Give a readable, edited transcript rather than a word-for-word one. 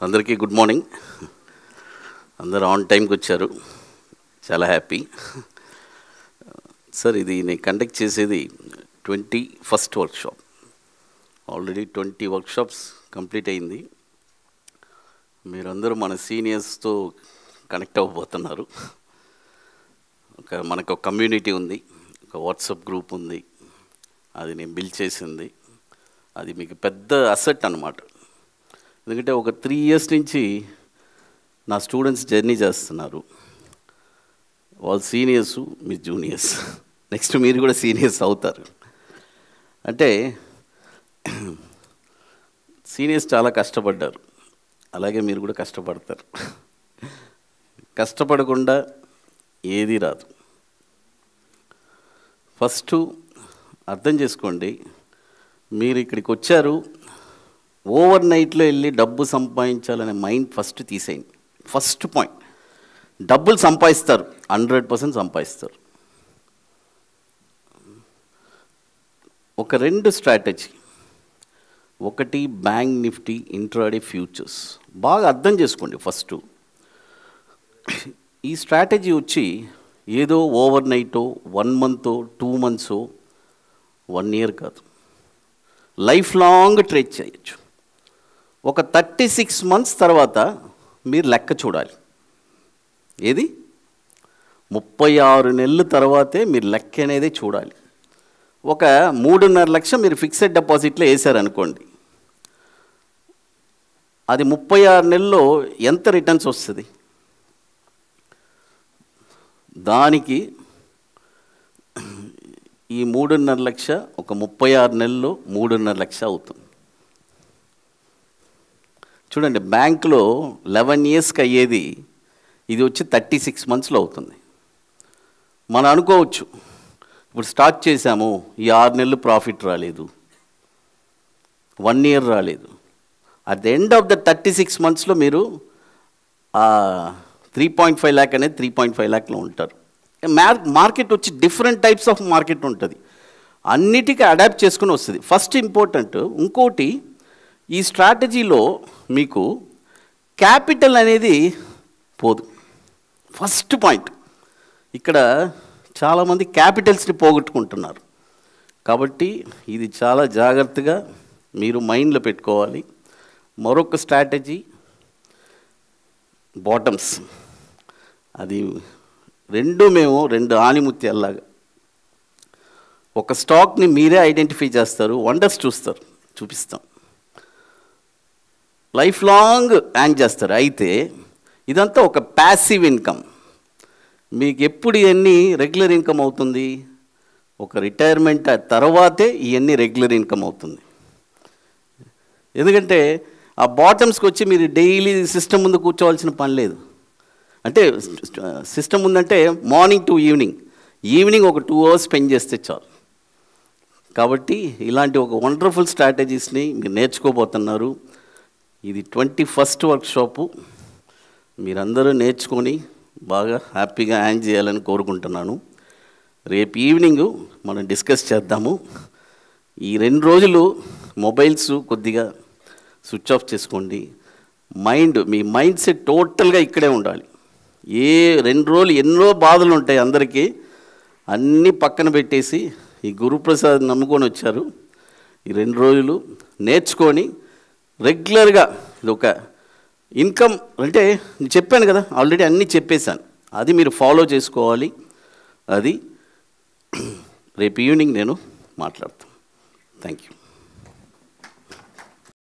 అందరికీ good morning. అందరూ on టైంకి వచ్చారు, చాలా హ్యాపీ. సార్, ఇది నేను కండక్ట్ చేసేది 21st workshop. Already 20 workshops complete అయింది. మీరందరూ మన సీనియర్స్తో కనెక్ట్ అవ్వబోతున్నారు. మనకు ఒక కమ్యూనిటీ ఉంది, ఒక వాట్సాప్ గ్రూప్ ఉంది, అది నేను బిల్డ్ చేసింది. అది మీకు పెద్ద అసెట్ అన్నమాట. ఎందుకంటే ఒక 3 years నుంచి నా స్టూడెంట్స్ జర్నీ చేస్తున్నారు. వాళ్ళు సీనియర్స్, మీ జూనియర్స్, నెక్స్ట్ మీరు కూడా సీనియర్స్ అవుతారు. అంటే సీనియర్స్ చాలా కష్టపడ్డారు, అలాగే మీరు కూడా కష్టపడతారు. కష్టపడకుండా ఏది రాదు. ఫస్ట్ అర్థం చేసుకోండి, మీరు ఇక్కడికి వచ్చారు, ఓవర్ నైట్లో వెళ్ళి డబ్బు సంపాదించాలనే మైండ్ ఫస్ట్ తీసేయండి. ఫస్ట్ పాయింట్, డబ్బులు సంపాదిస్తారు, 100% సంపాదిస్తారు. ఒక 2 స్ట్రాటజీ. ఒకటి బ్యాంక్ నిఫ్టీ ఇంట్రాడే ఫ్యూచర్స్. బాగా అర్థం చేసుకోండి. ఫస్ట్ ఈ స్ట్రాటజీ వచ్చి ఏదో ఓవర్ నైటో 1 month 2 months 1 year కాదు, లైఫ్ లాంగ్ ట్రేడ్ చేయొచ్చు. ఒక 36 months తర్వాత మీరు లెక్క చూడాలి. ఏది 36 నెలల తర్వాతే మీరు లెక్క అనేది చూడాలి. ఒక 3.5 లక్షలు మీరు ఫిక్స్డ్ డిపాజిట్లో వేసారనుకోండి, అది 36 నెలల్లో ఎంత రిటర్న్స్ వస్తుంది? దానికి ఈ 3.5 లక్షలు ఒక 36 నెలల్లో 3.5 లక్షలు అవుతుంది. చూడండి, బ్యాంకులో 11 yearsకి అయ్యేది ఇది వచ్చి 36 monthsలో అవుతుంది. మనం అనుకోవచ్చు, ఇప్పుడు స్టార్ట్ చేసాము, ఈ 6 నెలలు ప్రాఫిట్ రాలేదు, 1 year రాలేదు. At the end of the 36 monthsలో మీరు 3.5 lakh అనేది 3.5 lakhలో ఉంటారు. మార్కెట్ వచ్చి డిఫరెంట్ టైప్స్ ఆఫ్ మార్కెట్ ఉంటుంది, అన్నిటికీ అడాప్ట్ చేసుకుని వస్తుంది. ఫస్ట్ ఇంపార్టెంట్ ఇంకోటి, ఈ స్ట్రాటజీలో మీకు క్యాపిటల్ అనేది పోదు. ఫస్ట్ పాయింట్, ఇక్కడ చాలామంది క్యాపిటల్స్ని పోగొట్టుకుంటున్నారు. కాబట్టి ఇది చాలా జాగ్రత్తగా మీరు మైండ్లో పెట్టుకోవాలి. మరొక స్ట్రాటజీ బాటమ్స్. అది మేము 2 ఆణిముత్యాల్లాగా. ఒక స్టాక్ని మీరే ఐడెంటిఫై చేస్తారు, వండర్స్ చూపిస్తాం, లైఫ్ లాంగ్ యాన్ చేస్తారు. అయితే ఇదంతా ఒక ప్యాసివ్ ఇన్కమ్. మీకు ఎప్పుడు ఇవన్నీ రెగ్యులర్ ఇన్కమ్ అవుతుంది? ఒక రిటైర్మెంట్ తర్వాతే ఇవన్నీ రెగ్యులర్ ఇన్కమ్ అవుతుంది. ఎందుకంటే ఆ బాటమ్స్కి వచ్చి మీరు డైలీ సిస్టమ్ ముందు కూర్చోవాల్సిన పని లేదు. అంటే సిస్టమ్ ఉందంటే మార్నింగ్ టు ఈవినింగ్ ఒక 2 hours స్పెండ్ చేస్తే చాలు. కాబట్టి ఇలాంటి ఒక వండర్ఫుల్ స్ట్రాటజీస్ని మీరు నేర్చుకోబోతున్నారు. ఇది 21st వర్క్షాపు. మీరందరూ నేర్చుకొని బాగా హ్యాపీగా యాన్ చేయాలని కోరుకుంటున్నాను. రేపు ఈవినింగ్ మనం డిస్కస్ చేద్దాము. ఈ 2 రోజులు మొబైల్స్ కొద్దిగా స్విచ్ ఆఫ్ చేసుకోండి. మీ మైండ్ సెట్ టోటల్గా ఇక్కడే ఉండాలి. 2 రోజులు ఎన్నో బాధలు ఉంటాయి అందరికీ, అన్నీ పక్కన పెట్టేసి ఈ గురుప్రసాద్ నమ్ముకొని వచ్చారు. ఈ 2 రోజులు నేర్చుకొని రెగ్యులర్గా ఇది ఒక ఇన్కమ్. అంటే నేను చెప్పాను కదా, ఆల్రెడీ అన్నీ చెప్పేశాను, అది మీరు ఫాలో చేసుకోవాలి. అది రేపు ఈవినింగ్ నేను మాట్లాడతాను. Thank you.